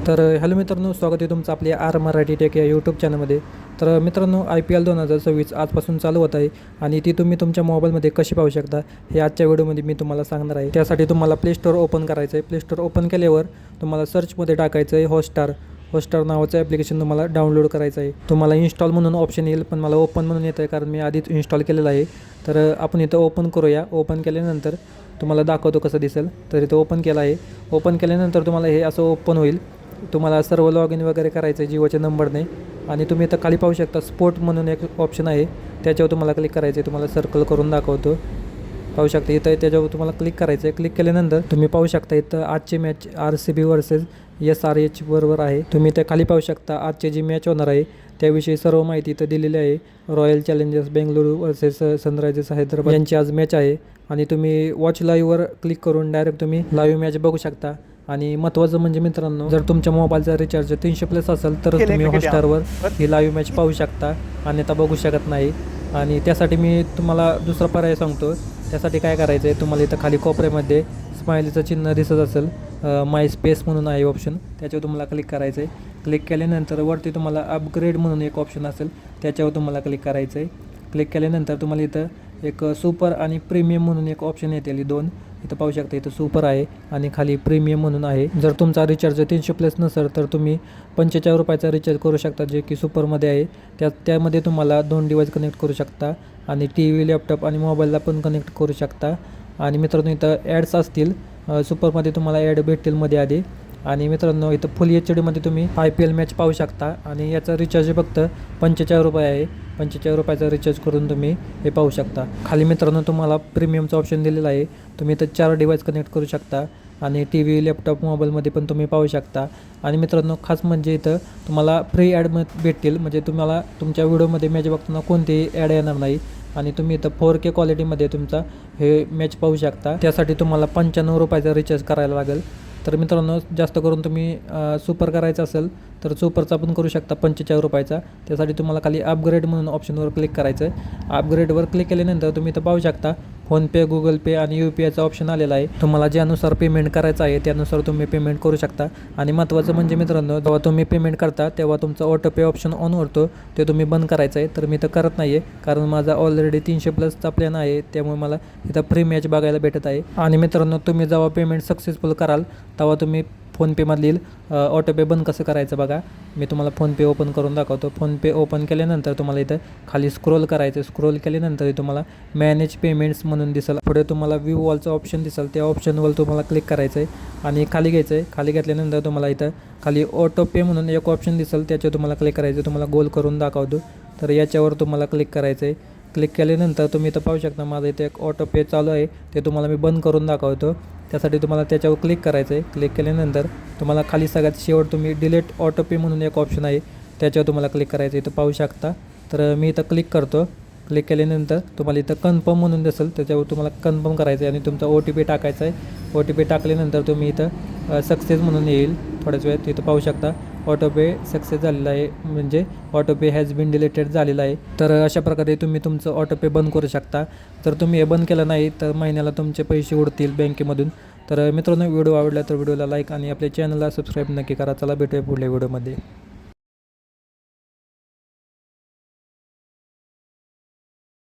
तर हॅलो मित्रांनो, स्वागत आहे तुमचं आपल्या आर मराठी टेक या यूट्यूब चॅनलमध्ये. तर मित्रांनो, IPL 2026 आजपासून चालू होत आहे आणि ती तुम्ही तुमच्या मोबाईलमध्ये कशी पाहू शकता हे आजच्या व्हिडिओमध्ये मी तुम्हाला सांगणार आहे. त्यासाठी तुम्हाला प्ले स्टोअर ओपन करायचं आहे. प्ले स्टोअर ओपन केल्यावर तुम्हाला सर्चमध्ये टाकायचं आहे हॉटस्टार नावाचं ॲप्लिकेशन तुम्हाला डाउनलोड करायचं आहे. तुम्हाला इन्स्टॉल म्हणून ऑप्शन येईल, पण मला ओपन म्हणून येतं आहे कारण मी आधीच इन्स्टॉल केलेलं आहे. तर आपण इथं ओपन करूया. ओपन केल्यानंतर तुम्हाला दाखवतो कसं दिसेल. तर इथं ओपन केलं आहे. ओपन केल्यानंतर तुम्हाला हे असं ओपन होईल. तुम्हाला सर्व लॉग इन वगैरे करायचं आहे जिओच्या नंबरने आणि तुम्ही इथं खाली पाहू शकता स्पोर्ट म्हणून एक ऑप्शन आहे, त्याच्यावर तुम्हाला क्लिक करायचं आहे. तुम्हाला सर्कल करून दाखवतो. पाहू शकता इथं त्याच्यावर तुम्हाला क्लिक करायचं आहे. क्लिक केल्यानंतर तुम्ही पाहू शकता इथं आजची मॅच RCB वर्सेस SRH बरोबर आहे. तुम्ही इथं खाली पाहू शकता आजची जी मॅच होणार आहे त्याविषयी सर्व माहिती इथं दिलेली आहे. Royal challengers Bengaluru versus Sunrisers Hyderabad यांची आज मॅच आहे आणि तुम्ही वॉच लाईव्हवर क्लिक करून डायरेक्ट तुम्ही लाईव्ह मॅच बघू शकता. आणि महत्त्वाचं म्हणजे मित्रांनो, जर तुमच्या मोबाईलचा रिचार्ज 300+ असेल तर तुम्ही हॉटस्टारवर ही लाईव्ह मॅच पाहू शकता, अन्यथा बघू शकत नाही. आणि त्यासाठी मी तुम्हाला दुसरा पर्याय सांगतो. त्यासाठी काय करायचं आहे, तुम्हाला इथं खाली कोपऱ्यामध्ये स्माइलीचं चिन्ह दिसत असेल, माय स्पेस म्हणून आहे ऑप्शन, त्याच्यावर तुम्हाला क्लिक करायचं आहे. क्लिक केल्यानंतर वरती तुम्हाला अपग्रेड म्हणून एक ऑप्शन असेल, त्याच्यावर तुम्हाला क्लिक करायचं आहे. क्लिक केल्यानंतर तुम्हाला इथं एक सुपर आणि प्रीमियम म्हणून एक ऑप्शन येते. दोन इथं पाहू शकता. इथं सुपर आहे आणि खाली प्रीमियम म्हणून आहे. जर तुमचा रिचार्ज 300+ नसेल तर तुम्ही 45 रुपयाचा रिचार्ज करू शकता, जे की सुपरमध्ये आहे. त्यामध्ये तुम्हाला 2 डिवाइस कनेक्ट करू शकता आणि TV, लॅपटॉप आणि मोबाईलला पण कनेक्ट करू शकता. आणि मित्रांनो, इथं ॲड्स असतील. सुपरमध्ये तुम्हाला ॲड भेटतील मध्ये आधी. आणि मित्रांनो, इथं फुल HDमध्ये तुम्ही IPL मॅच पाहू शकता आणि याचा रिचार्ज फक्त 45 रुपये आहे. 45 रुपयाचा रिचार्ज करून तुम्ही हे पाहू शकता. खाली मित्रांनो तुम्हाला प्रीमियमचा ऑप्शन दिलेला आहे. तुम्ही इथं 4 डिवाइस कनेक्ट करू शकता आणि TV, लॅपटॉप, मोबाईलमध्ये पण तुम्ही पाहू शकता. आणि मित्रांनो, खास म्हणजे इथं तुम्हाला फ्री ॲड भेटतील, म्हणजे तुम्हाला तुमच्या व्हिडिओमध्ये मॅच बघताना कोणतीही ॲड येणार नाही आणि तुम्ही इथं 4K क्वालिटीमध्ये तुमचा हे मॅच पाहू शकता. त्यासाठी तुम्हाला 95 रुपयाचा रिचार्ज करायला लागेल. तर मित्रांनो, जास्त करून तुम्ही सुपर करायचं असेल तर सुपरचा पण करू शकता 45 रुपयाचा. त्यासाठी तुम्हाला खाली अपग्रेड म्हणून ऑप्शनवर क्लिक करायचं आहे. अपग्रेडवर क्लिक केल्यानंतर तुम्ही इथं पाहू शकता फोनपे, गुगल पे आणि UPIचा ऑप्शन आलेला आहे. तुम्हाला ज्यानुसार पेमेंट करायचं आहे त्यानुसार तुम्ही पेमेंट करू शकता. आणि महत्त्वाचं म्हणजे मित्रांनो, जेव्हा तुम्ही पेमेंट करता तेव्हा तुमचा ऑटोपे ऑप्शन ऑन होतो, ते तुम्ही बंद करायचं आहे. तर मी तर करत नाही आहे कारण माझा ऑलरेडी 300+चा प्लॅन आहे, त्यामुळे मला इथं फ्री मॅच बघायला भेटत आहे. आणि मित्रांनो, तुम्ही जेव्हा पेमेंट सक्सेसफुल कराल तेव्हा तुम्ही फोनपेमधील ऑटोपे बंद कसं करायचं बघा. मी तुम्हाला फोनपे ओपन करून दाखवतो. फोनपे ओपन केल्यानंतर तुम्हाला इथं खाली स्क्रोल करायचं. स्क्रोल केल्यानंतर तुम्हाला मॅनेज पेमेंट्स म्हणून दिसेल. पुढे तुम्हाला व्ह्यू ऑलचं ऑप्शन दिसेल, त्या ऑप्शनवर तुम्हाला क्लिक करायचं आहे आणि खाली घ्यायचं आहे. खाली घेतल्यानंतर तुम्हाला इथं खाली ऑटोपे म्हणून एक ऑप्शन दिसेल, त्याच्यावर तुम्हाला क्लिक करायचं आहे. तुम्हाला गोल करून दाखवतो. तर याच्यावर तुम्हाला क्लिक करायचं आहे. क्लिक केल्यानंतर तुम्ही इथं पाहू शकता माझं इथे एक ऑटोपे चालू आहे, ते तुम्हाला मी बंद करून दाखवतो. त्यासाठी तुम्हाला त्याच्यावर क्लिक करायचं आहे. क्लिक केल्यानंतर तुम्हाला खाली सगळ्यात शेवट तुम्ही डिलीट ऑटोपे म्हणून एक ऑप्शन आहे, त्याच्यावर तुम्हाला क्लिक करायचं आहे. इथं पाहू शकता. तर मी इथं क्लिक करतो. क्लिक केल्यानंतर तुम्हाला इथं कन्फर्म म्हणून दिसेल, त्याच्यावर तुम्हाला कन्फर्म करायचं आहे आणि तुमचा OTP टाकायचा आहे. OTP टाकल्यानंतर तुम्ही इथं सक्सेस म्हणून येईल थोड्याच वेळात. इथं पाहू शकता ऑटोपे सक्सेस झालेला आहे, म्हणजे ऑटोपे हॅज बीन डिलीटेड झालेला आहे. तर अशा प्रकारे तुम्ही तुमचं ऑटोपे बंद करू शकता. जर तुम्ही हे बंद केलं नाही तर महिन्याला तुमचे पैसे उडतील बँकेमधून. तर मित्रांनो, व्हिडिओ आवडला तर व्हिडिओला लाईक आणि आपल्या चॅनलला सबस्क्राईब नक्की करा. चला भेटूया पुढल्या व्हिडिओमध्ये.